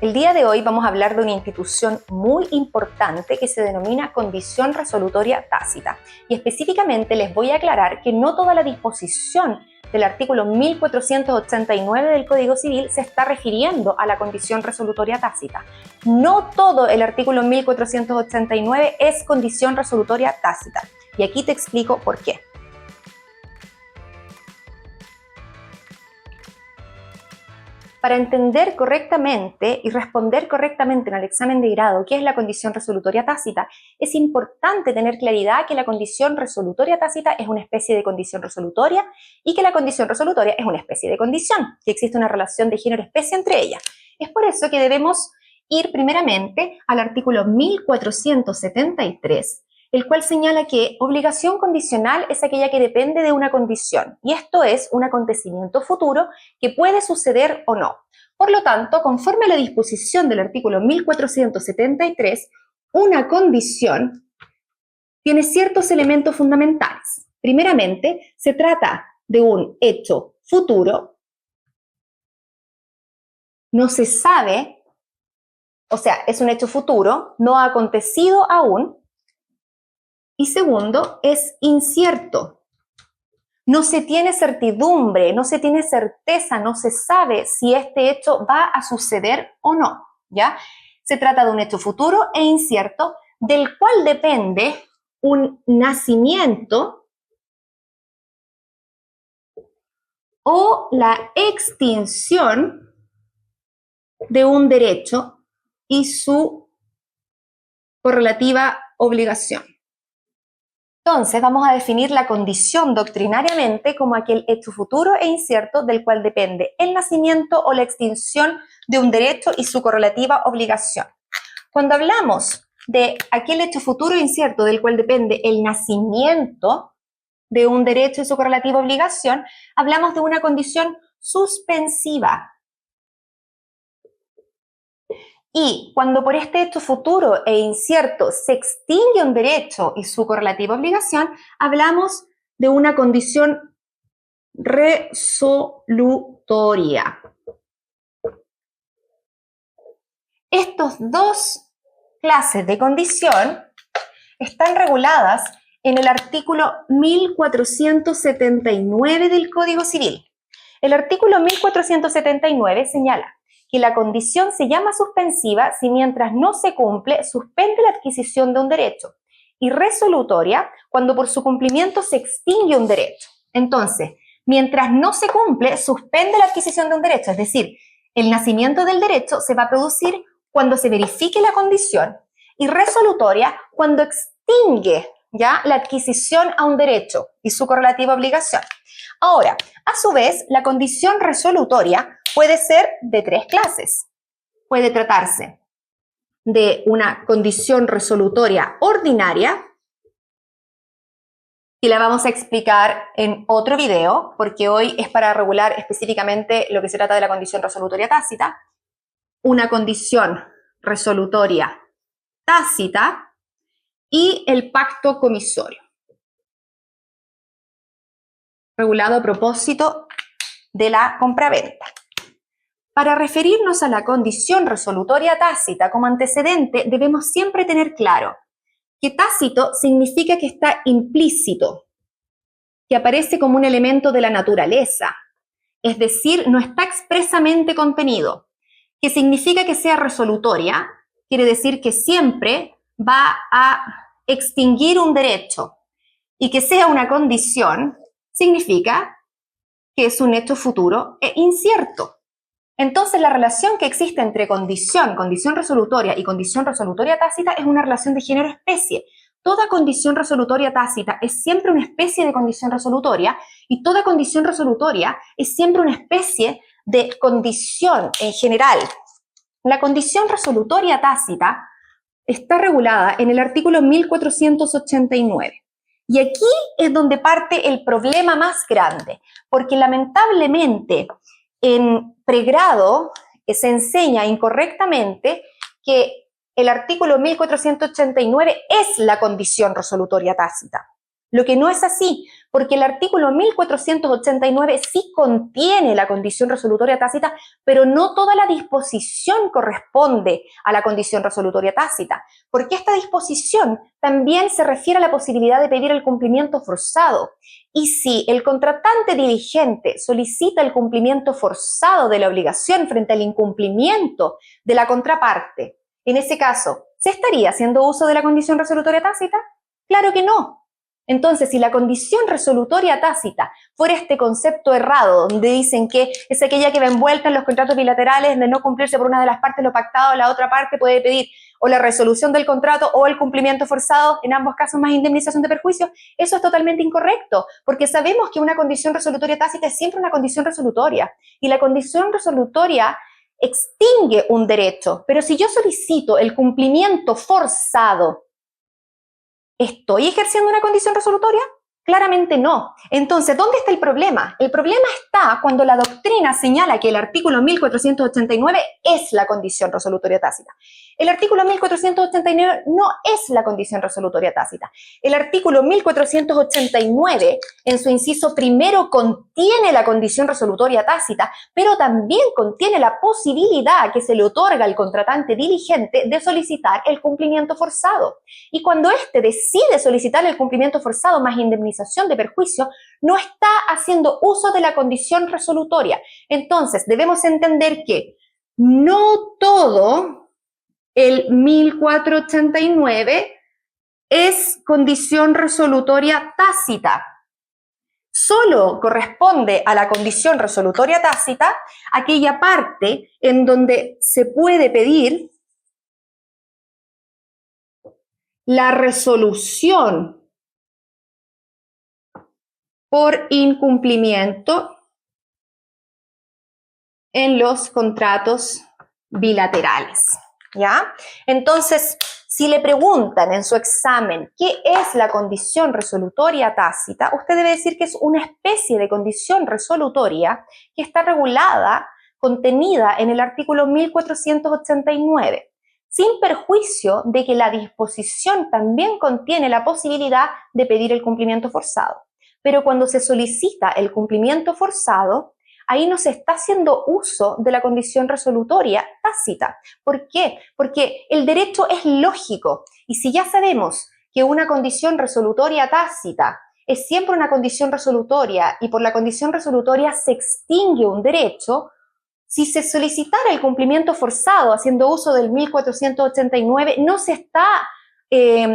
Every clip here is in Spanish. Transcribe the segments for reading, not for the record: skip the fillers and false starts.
El día de hoy vamos a hablar de una institución muy importante que se denomina condición resolutoria tácita. Y específicamente les voy a aclarar que no toda la disposición del artículo 1489 del Código Civil se está refiriendo a la condición resolutoria tácita. No todo el artículo 1489 es condición resolutoria tácita. Y aquí te explico por qué. Para entender correctamente y responder correctamente en el examen de grado qué es la condición resolutoria tácita, es importante tener claridad que la condición resolutoria tácita es una especie de condición resolutoria y que la condición resolutoria es una especie de condición, que existe una relación de género-especie entre ellas. Es por eso que debemos ir primeramente al artículo 1473, el cual señala que obligación condicional es aquella que depende de una condición, y esto es un acontecimiento futuro que puede suceder o no. Por lo tanto, conforme a la disposición del artículo 1473, una condición tiene ciertos elementos fundamentales. Primeramente, se trata de un hecho futuro, no se sabe, o sea, es un hecho futuro, no ha acontecido aún. Y segundo, es incierto. No se tiene certidumbre, no se tiene certeza, no se sabe si este hecho va a suceder o no, ¿ya? Se trata de un hecho futuro e incierto, del cual depende un nacimiento o la extinción de un derecho y su correlativa obligación. Entonces, vamos a definir la condición doctrinariamente como aquel hecho futuro e incierto del cual depende el nacimiento o la extinción de un derecho y su correlativa obligación. Cuando hablamos de aquel hecho futuro e incierto del cual depende el nacimiento de un derecho y su correlativa obligación, hablamos de una condición suspensiva. Y cuando por este hecho futuro e incierto se extingue un derecho y su correlativa obligación, hablamos de una condición resolutoria. Estas dos clases de condición están reguladas en el artículo 1479 del Código Civil. El artículo 1479 señala que la condición se llama suspensiva si mientras no se cumple suspende la adquisición de un derecho, y resolutoria cuando por su cumplimiento se extingue un derecho. Entonces, mientras no se cumple, suspende la adquisición de un derecho, es decir, el nacimiento del derecho se va a producir cuando se verifique la condición, y resolutoria cuando extingue ya la adquisición a un derecho y su correlativa obligación. Ahora, a su vez, la condición resolutoria puede ser de tres clases. Puede tratarse de una condición resolutoria ordinaria, y la vamos a explicar en otro video, porque hoy es para regular específicamente lo que se trata de la condición resolutoria tácita, una condición resolutoria tácita y el pacto comisorio, regulado a propósito de la compraventa. Para referirnos a la condición resolutoria tácita como antecedente, debemos siempre tener claro que tácito significa que está implícito, que aparece como un elemento de la naturaleza, es decir, no está expresamente contenido. Que significa que sea resolutoria, quiere decir que siempre va a extinguir un derecho, y que sea una condición significa que es un hecho futuro e incierto. Entonces, la relación que existe entre condición resolutoria y condición resolutoria tácita es una relación de género-especie. Toda condición resolutoria tácita es siempre una especie de condición resolutoria, y toda condición resolutoria es siempre una especie de condición en general. La condición resolutoria tácita está regulada en el artículo 1489. Y aquí es donde parte el problema más grande, porque lamentablemente en pregrado se enseña incorrectamente que el artículo 1489 es la condición resolutoria tácita. Lo que no es así, porque el artículo 1489 sí contiene la condición resolutoria tácita, pero no toda la disposición corresponde a la condición resolutoria tácita, porque esta disposición también se refiere a la posibilidad de pedir el cumplimiento forzado. Y si el contratante diligente solicita el cumplimiento forzado de la obligación frente al incumplimiento de la contraparte, en ese caso, ¿se estaría haciendo uso de la condición resolutoria tácita? Claro que no. Entonces, si la condición resolutoria tácita fuera este concepto errado, donde dicen que es aquella que va envuelta en los contratos bilaterales de no cumplirse por una de las partes lo pactado, la otra parte puede pedir o la resolución del contrato o el cumplimiento forzado, en ambos casos más indemnización de perjuicio, eso es totalmente incorrecto, porque sabemos que una condición resolutoria tácita es siempre una condición resolutoria, y la condición resolutoria extingue un derecho, pero si yo solicito el cumplimiento forzado, ¿estoy ejerciendo una condición resolutoria? Claramente no. Entonces, ¿dónde está el problema? El problema está cuando la doctrina señala que el artículo 1489 es la condición resolutoria tácita. El artículo 1489 no es la condición resolutoria tácita. El artículo 1489, en su inciso primero, contiene la condición resolutoria tácita, pero también contiene la posibilidad que se le otorga al contratante diligente de solicitar el cumplimiento forzado. Y cuando éste decide solicitar el cumplimiento forzado más indemnización de perjuicio, no está haciendo uso de la condición resolutoria. Entonces, debemos entender que no todo el 1489 es condición resolutoria tácita. Solo corresponde a la condición resolutoria tácita aquella parte en donde se puede pedir la resolución por incumplimiento en los contratos bilaterales, ¿ya? Entonces, si le preguntan en su examen qué es la condición resolutoria tácita, usted debe decir que es una especie de condición resolutoria que está regulada, contenida en el artículo 1489, sin perjuicio de que la disposición también contiene la posibilidad de pedir el cumplimiento forzado. Pero cuando se solicita el cumplimiento forzado, ahí no se está haciendo uso de la condición resolutoria tácita. ¿Por qué? Porque el derecho es lógico, y si ya sabemos que una condición resolutoria tácita es siempre una condición resolutoria y por la condición resolutoria se extingue un derecho, si se solicitara el cumplimiento forzado haciendo uso del 1489, no se está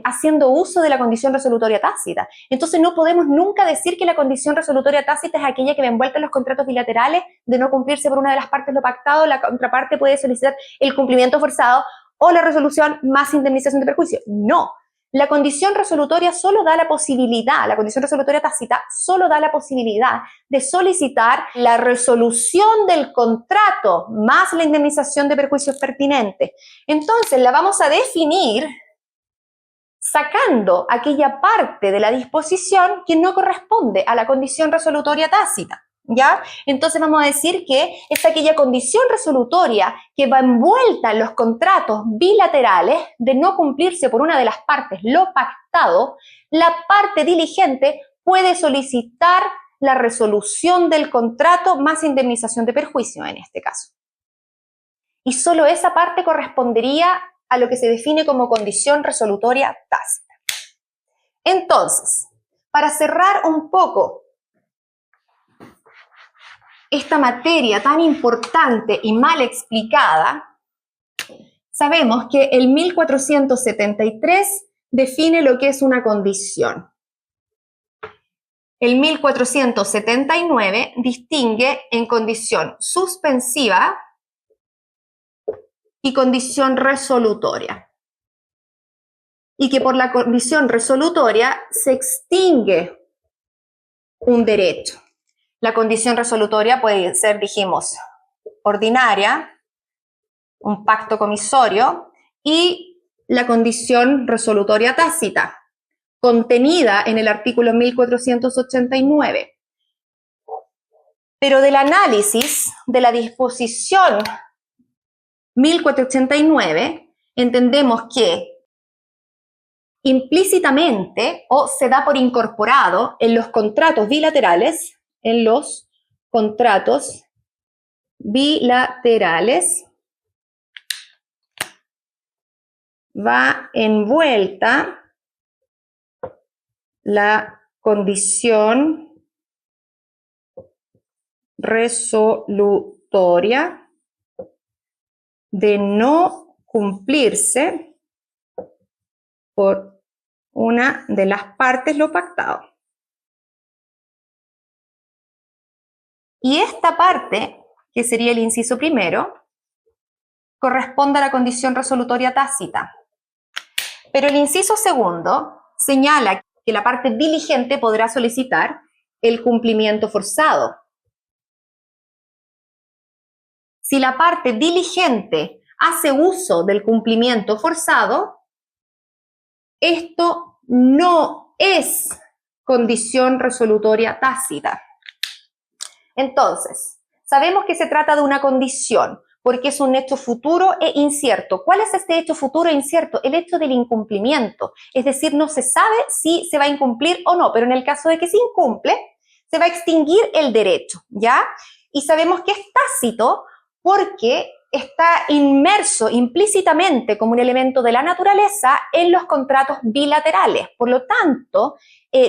haciendo uso de la condición resolutoria tácita. Entonces no podemos nunca decir que la condición resolutoria tácita es aquella que va envuelta en los contratos bilaterales de no cumplirse por una de las partes lo pactado, la contraparte puede solicitar el cumplimiento forzado o la resolución más indemnización de perjuicio. No. La condición resolutoria solo da la posibilidad, la condición resolutoria tácita solo da la posibilidad de solicitar la resolución del contrato más la indemnización de perjuicios pertinentes. Entonces la vamos a definir sacando aquella parte de la disposición que no corresponde a la condición resolutoria tácita, ¿ya? Entonces vamos a decir que es aquella condición resolutoria que va envuelta en los contratos bilaterales de no cumplirse por una de las partes lo pactado, la parte diligente puede solicitar la resolución del contrato más indemnización de perjuicio en este caso. Y solo esa parte correspondería a lo que se define como condición resolutoria tácita. Entonces, para cerrar un poco esta materia tan importante y mal explicada, sabemos que el 1473 define lo que es una condición. El 1479 distingue en condición suspensiva y condición resolutoria. Y que por la condición resolutoria se extingue un derecho. La condición resolutoria puede ser, dijimos, ordinaria, un pacto comisorio, y la condición resolutoria tácita, contenida en el artículo 1489. Pero del análisis de la disposición 1489, entendemos que implícitamente o se da por incorporado en los contratos bilaterales, va envuelta la condición resolutoria de no cumplirse por una de las partes lo pactado. Y esta parte, que sería el inciso primero, corresponde a la condición resolutoria tácita. Pero el inciso segundo señala que la parte diligente podrá solicitar el cumplimiento forzado. Si la parte diligente hace uso del cumplimiento forzado, esto no es condición resolutoria tácita. Entonces, sabemos que se trata de una condición porque es un hecho futuro e incierto. ¿Cuál es este hecho futuro e incierto? El hecho del incumplimiento. Es decir, no se sabe si se va a incumplir o no, pero en el caso de que se incumple, se va a extinguir el derecho, ¿ya? Y sabemos que es tácito porque está inmerso implícitamente como un elemento de la naturaleza en los contratos bilaterales. Por lo tanto,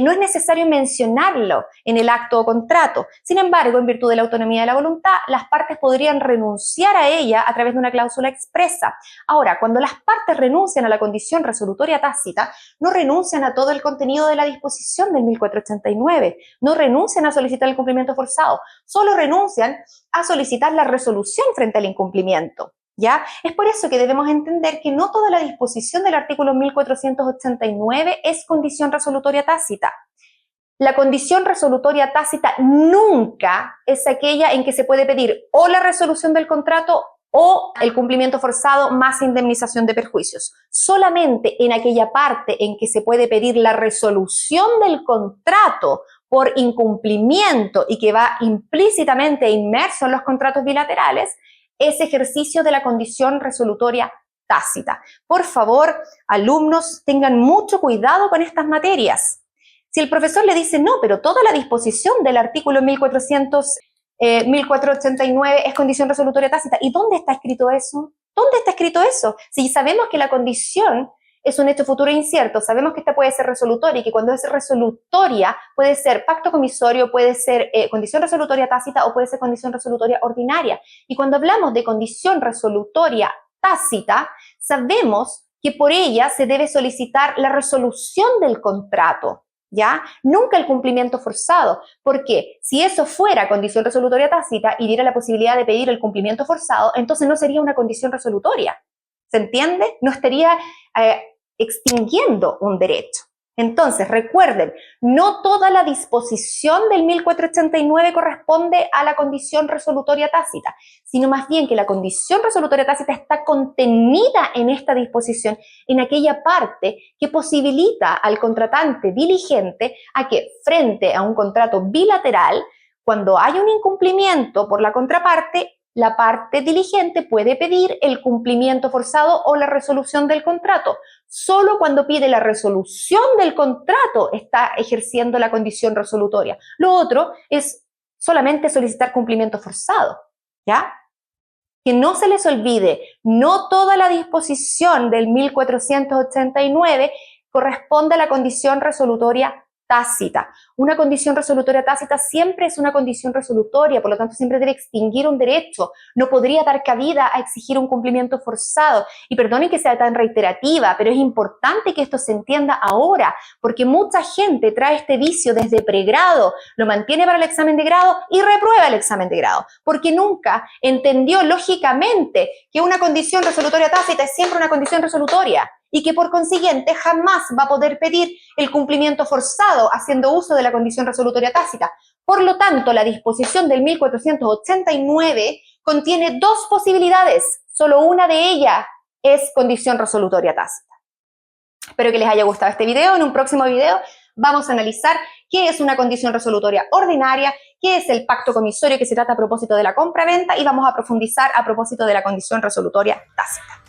no es necesario mencionarlo en el acto o contrato. Sin embargo, en virtud de la autonomía de la voluntad, las partes podrían renunciar a ella a través de una cláusula expresa. Ahora, cuando las partes renuncian a la condición resolutoria tácita, no renuncian a todo el contenido de la disposición del 1489, no renuncian a solicitar el cumplimiento forzado, solo renuncian a solicitar la resolución frente al incumplimiento. ¿Ya? Es por eso que debemos entender que no toda la disposición del artículo 1489 es condición resolutoria tácita. La condición resolutoria tácita nunca es aquella en que se puede pedir o la resolución del contrato o el cumplimiento forzado más indemnización de perjuicios. Solamente en aquella parte en que se puede pedir la resolución del contrato por incumplimiento y que va implícitamente inmerso en los contratos bilaterales, es ejercicio de la condición resolutoria tácita. Por favor, alumnos, tengan mucho cuidado con estas materias. Si el profesor le dice, no, pero toda la disposición del artículo 1489 es condición resolutoria tácita, ¿y dónde está escrito eso? ¿Dónde está escrito eso? Si sabemos que la condición es un hecho futuro incierto, sabemos que esta puede ser resolutoria y que cuando es resolutoria puede ser pacto comisorio, puede ser condición resolutoria tácita o puede ser condición resolutoria ordinaria. Y cuando hablamos de condición resolutoria tácita, sabemos que por ella se debe solicitar la resolución del contrato, ¿ya? Nunca el cumplimiento forzado. ¿Por qué? Si eso fuera condición resolutoria tácita y diera la posibilidad de pedir el cumplimiento forzado, entonces no sería una condición resolutoria. ¿Se entiende? No estaría extinguiendo un derecho. Entonces, recuerden, no toda la disposición del 1489 corresponde a la condición resolutoria tácita, sino más bien que la condición resolutoria tácita está contenida en esta disposición, en aquella parte que posibilita al contratante diligente a que, frente a un contrato bilateral, cuando hay un incumplimiento por la contraparte, la parte diligente puede pedir el cumplimiento forzado o la resolución del contrato. Solo cuando pide la resolución del contrato está ejerciendo la condición resolutoria. Lo otro es solamente solicitar cumplimiento forzado, ¿ya? Que no se les olvide, no toda la disposición del 1489 corresponde a la condición resolutoria tácita. Una condición resolutoria tácita siempre es una condición resolutoria, por lo tanto siempre debe extinguir un derecho, no podría dar cabida a exigir un cumplimiento forzado. Y perdonen que sea tan reiterativa, pero es importante que esto se entienda ahora, porque mucha gente trae este vicio desde pregrado, lo mantiene para el examen de grado y reprueba el examen de grado, porque nunca entendió lógicamente que una condición resolutoria tácita es siempre una condición resolutoria, y que por consiguiente jamás va a poder pedir el cumplimiento forzado haciendo uso de la condición resolutoria tácita. Por lo tanto, la disposición del 1489 contiene dos posibilidades, solo una de ellas es condición resolutoria tácita. Espero que les haya gustado este video. En un próximo video vamos a analizar qué es una condición resolutoria ordinaria, qué es el pacto comisorio que se trata a propósito de la compra-venta y vamos a profundizar a propósito de la condición resolutoria tácita.